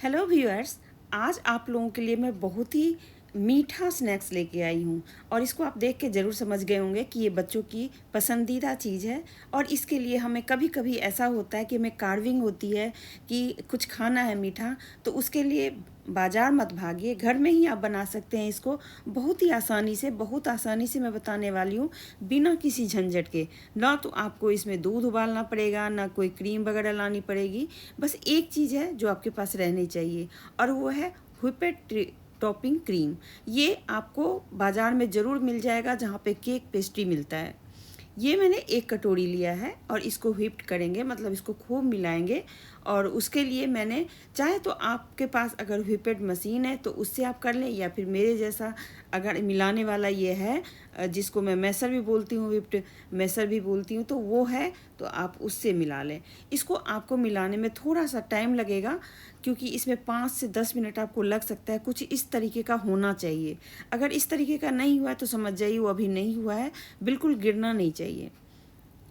Hello viewers. आज आप लोगों के लिए मैं बहुत ही मीठा स्नैक्स लेके आई हूँ और इसको आप देख के ज़रूर समझ गए होंगे कि ये बच्चों की पसंदीदा चीज़ है। और इसके लिए हमें कभी कभी ऐसा होता है कि हमें कार्विंग होती है कि कुछ खाना है मीठा, तो उसके लिए बाज़ार मत भागिए, घर में ही आप बना सकते हैं इसको बहुत ही आसानी से। बहुत आसानी से मैं बताने वाली हूँ, बिना किसी झंझट के। ना तो आपको इसमें दूध उबालना पड़ेगा, ना कोई क्रीम वगैरह लानी पड़ेगी। बस एक चीज़ है जो आपके पास रहनी चाहिए और वो है व्हिप्ड टॉपिंग क्रीम। ये आपको बाज़ार में ज़रूर मिल जाएगा जहाँ पे केक पेस्ट्री मिलता है। ये मैंने एक कटोरी लिया है और इसको व्हिप्ड करेंगे, मतलब इसको खूब मिलाएंगे। और उसके लिए मैंने, चाहे तो आपके पास अगर व्हिप्ड मशीन है तो उससे आप कर लें, या फिर मेरे जैसा अगर मिलाने वाला ये है जिसको मैं मैसर भी बोलती हूँ, व्हिप्ड मैसर भी बोलती हूँ, तो वो है तो आप उससे मिला लें। इसको आपको मिलाने में थोड़ा सा टाइम लगेगा क्योंकि इसमें 5 से 10 मिनट आपको लग सकता है। कुछ इस तरीके का होना चाहिए। अगर इस तरीके का नहीं हुआ है तो समझ जाइए वो अभी नहीं हुआ है, बिल्कुल गिरना नहीं चाहिए।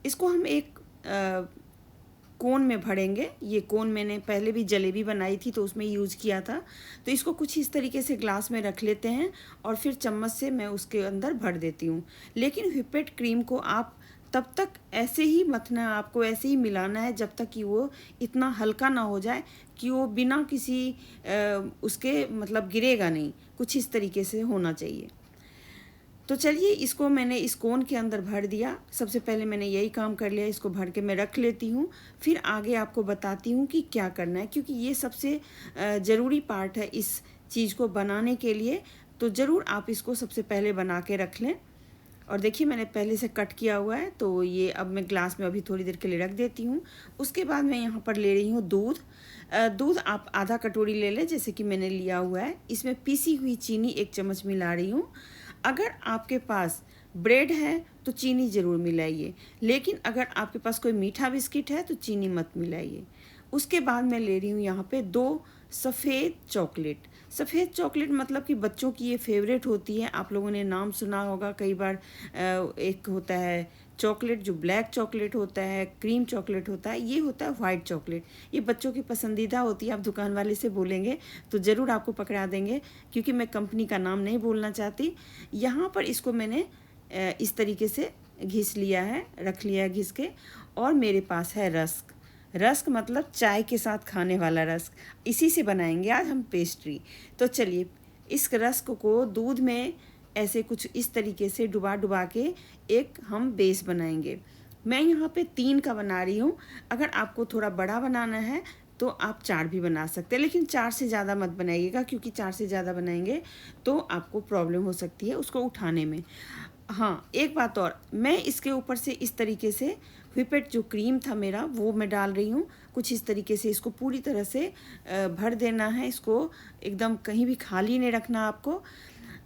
इसको हम एक कोन में भरेंगे। ये कोन मैंने पहले भी जलेबी बनाई थी तो उसमें यूज़ किया था। तो इसको कुछ इस तरीके से ग्लास में रख लेते हैं और फिर चम्मच से मैं उसके अंदर भर देती हूँ। लेकिन व्हिप्ड क्रीम को आप तब तक ऐसे ही मथना है, आपको ऐसे ही मिलाना है जब तक कि वो इतना हल्का ना हो जाए कि वो बिना किसी उसके मतलब गिरेगा नहीं। कुछ इस तरीके से होना चाहिए। तो चलिए, इसको मैंने इस कोन के अंदर भर दिया। सबसे पहले मैंने यही काम कर लिया, इसको भर के मैं रख लेती हूँ। फिर आगे आपको बताती हूँ कि क्या करना है, क्योंकि ये सबसे ज़रूरी पार्ट है इस चीज़ को बनाने के लिए। तो ज़रूर आप इसको सबसे पहले बना के रख लें। और देखिए, मैंने पहले से कट किया हुआ है, तो ये अब मैं ग्लास में अभी थोड़ी देर के लिए रख देती हूँ। उसके बाद मैं यहाँ पर ले रही हूँ दूध। दूध आप आधा कटोरी ले लें जैसे कि मैंने लिया हुआ है। इसमें पीसी हुई चीनी 1 चम्मच मिला रही हूँ। अगर आपके पास ब्रेड है तो चीनी ज़रूर मिलाइए, लेकिन अगर आपके पास कोई मीठा बिस्किट है तो चीनी मत मिलाइए। उसके बाद मैं ले रही हूँ यहाँ पे 2 सफ़ेद चॉकलेट। सफ़ेद चॉकलेट मतलब कि बच्चों की ये फेवरेट होती है। आप लोगों ने नाम सुना होगा कई बार। एक होता है चॉकलेट जो ब्लैक चॉकलेट होता है, क्रीम चॉकलेट होता है, ये होता है वाइट चॉकलेट। ये बच्चों की पसंदीदा होती है। आप दुकान वाले से बोलेंगे तो ज़रूर आपको पकड़ा देंगे, क्योंकि मैं कंपनी का नाम नहीं बोलना चाहती। यहाँ पर इसको मैंने इस तरीके से घिस लिया है, रख लिया है घिस के। और मेरे पास है रस्क। रस्क मतलब चाय के साथ खाने वाला रस्क। इसी से बनाएंगे आज हम पेस्ट्री। तो चलिए, इस रस्क को दूध में ऐसे कुछ इस तरीके से डुबा डुबा के एक हम बेस बनाएंगे। मैं यहाँ पे 3 का बना रही हूँ। अगर आपको थोड़ा बड़ा बनाना है तो आप 4 भी बना सकते हैं, लेकिन 4 से ज़्यादा मत बनाइएगा, क्योंकि 4 से ज़्यादा बनाएंगे तो आपको प्रॉब्लम हो सकती है उसको उठाने में। हाँ, एक बात और, मैं इसके ऊपर से इस तरीके से व्हिप्ड जो क्रीम था मेरा वो मैं डाल रही हूँ। कुछ इस तरीके से इसको पूरी तरह से भर देना है। इसको एकदम कहीं भी खाली नहीं रखना आपको।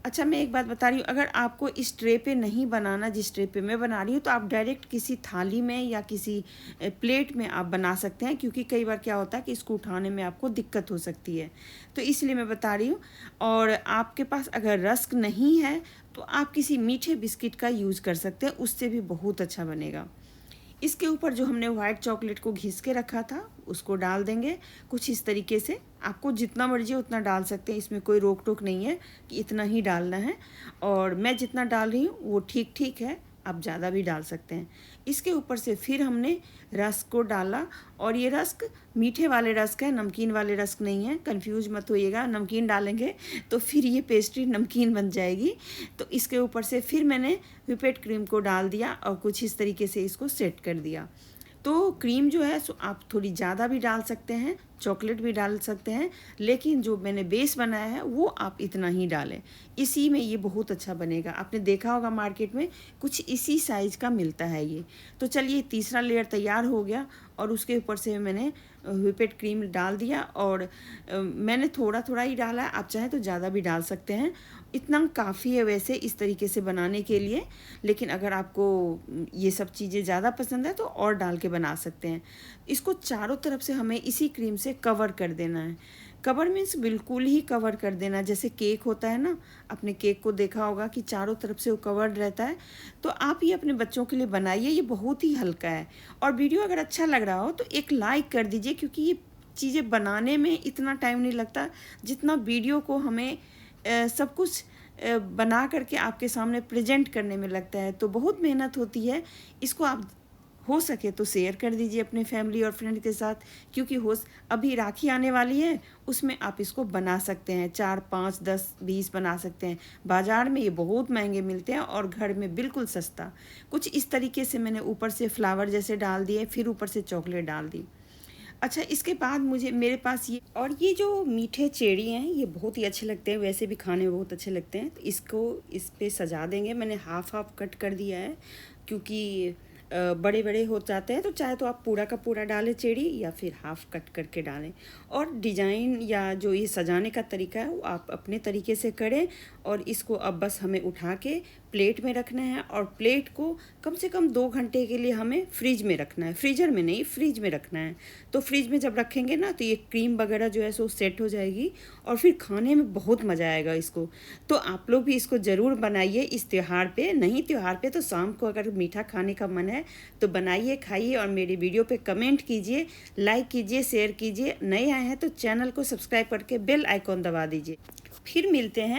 अच्छा, मैं एक बात बता रही हूँ, अगर आपको इस ट्रे पे नहीं बनाना जिस ट्रे पे मैं बना रही हूँ, तो आप डायरेक्ट किसी थाली में या किसी प्लेट में आप बना सकते हैं, क्योंकि कई बार क्या होता है कि इसको उठाने में आपको दिक्कत हो सकती है। तो इसलिए मैं बता रही हूँ। और आपके पास अगर रस्क नहीं है तो आप किसी मीठे बिस्किट का यूज़ कर सकते हैं, उससे भी बहुत अच्छा बनेगा। इसके ऊपर जो हमने वाइट चॉकलेट को घिस के रखा था उसको डाल देंगे कुछ इस तरीके से। आपको जितना मर्जी उतना डाल सकते हैं, इसमें कोई रोक टोक नहीं है कि इतना ही डालना है। और मैं जितना डाल रही हूँ वो ठीक ठीक है, आप ज़्यादा भी डाल सकते हैं। इसके ऊपर से फिर हमने रस्क को डाला। और ये रस्क मीठे वाले रस्क है, नमकीन वाले रस्क नहीं है, कंफ्यूज मत होइएगा। नमकीन डालेंगे तो फिर ये पेस्ट्री नमकीन बन जाएगी। तो इसके ऊपर से फिर मैंने व्हिप्ड क्रीम को डाल दिया और कुछ इस तरीके से इसको सेट कर दिया। तो क्रीम जो है सो आप थोड़ी ज़्यादा भी डाल सकते हैं, चॉकलेट भी डाल सकते हैं, लेकिन जो मैंने बेस बनाया है वो आप इतना ही डालें। इसी में ये बहुत अच्छा बनेगा। आपने देखा होगा मार्केट में कुछ इसी साइज़ का मिलता है ये। तो चलिए, तीसरा लेयर तैयार हो गया और उसके ऊपर से मैंने व्हिप्ड क्रीम डाल दिया। और मैंने थोड़ा थोड़ा ही डाला है, आप चाहें तो ज़्यादा भी डाल सकते हैं। इतना काफ़ी है वैसे इस तरीके से बनाने के लिए, लेकिन अगर आपको ये सब चीज़ें ज़्यादा पसंद है तो और डाल के बना सकते हैं। इसको चारों तरफ से हमें इसी क्रीम से कवर कर देना है। कवर मीन्स बिल्कुल ही कवर कर देना, जैसे केक होता है ना, आपने केक को देखा होगा कि चारों तरफ से वो कवर्ड रहता है। तो आप ये अपने बच्चों के लिए बनाइए, ये बहुत ही हल्का है। और वीडियो अगर अच्छा लग रहा हो तो एक लाइक कर दीजिए, क्योंकि ये चीज़ें बनाने में इतना टाइम नहीं लगता जितना वीडियो को हमें सब कुछ बना करके आपके सामने प्रेजेंट करने में लगता है। तो बहुत मेहनत होती है। इसको आप हो सके तो शेयर कर दीजिए अपने फैमिली और फ्रेंड के साथ, क्योंकि अभी राखी आने वाली है, उसमें आप इसको बना सकते हैं। 4, 5, 10, 20 बना सकते हैं। बाज़ार में ये बहुत महंगे मिलते हैं और घर में बिल्कुल सस्ता। कुछ इस तरीके से मैंने ऊपर से फ्लावर जैसे डाल दिए, फिर ऊपर से चॉकलेट डाल दी। अच्छा, इसके बाद मेरे पास ये जो मीठे चेरी हैं, ये बहुत ही अच्छे लगते हैं, वैसे भी खाने में बहुत अच्छे लगते हैं। तो इसको इस पे सजा देंगे। मैंने हाफ हाफ कट कर दिया है, क्योंकि बड़े बड़े हो जाते हैं। तो चाहे तो आप पूरा का पूरा डालें चेरी, या फिर हाफ कट करके डालें। और डिज़ाइन या जो ये सजाने का तरीका है वो आप अपने तरीके से करें। और इसको अब बस हमें उठा के प्लेट में रखना है, और प्लेट को कम से कम 2 घंटे के लिए हमें फ्रिज में रखना है। फ्रीजर में नहीं, फ्रिज में रखना है। तो फ्रिज में जब रखेंगे ना, तो ये क्रीम वगैरह जो है सो सेट हो जाएगी, और फिर खाने में बहुत मज़ा आएगा इसको। तो आप लोग भी इसको ज़रूर बनाइए इस त्यौहार पे। नहीं त्यौहार पे तो शाम को अगर मीठा खाने का मन है तो बनाइए, खाइए, और मेरी वीडियो पे कमेंट कीजिए, लाइक कीजिए, शेयर कीजिए। नए आए हैं तो चैनल को सब्सक्राइब करके बेल आइकॉन दबा दीजिए। फिर मिलते हैं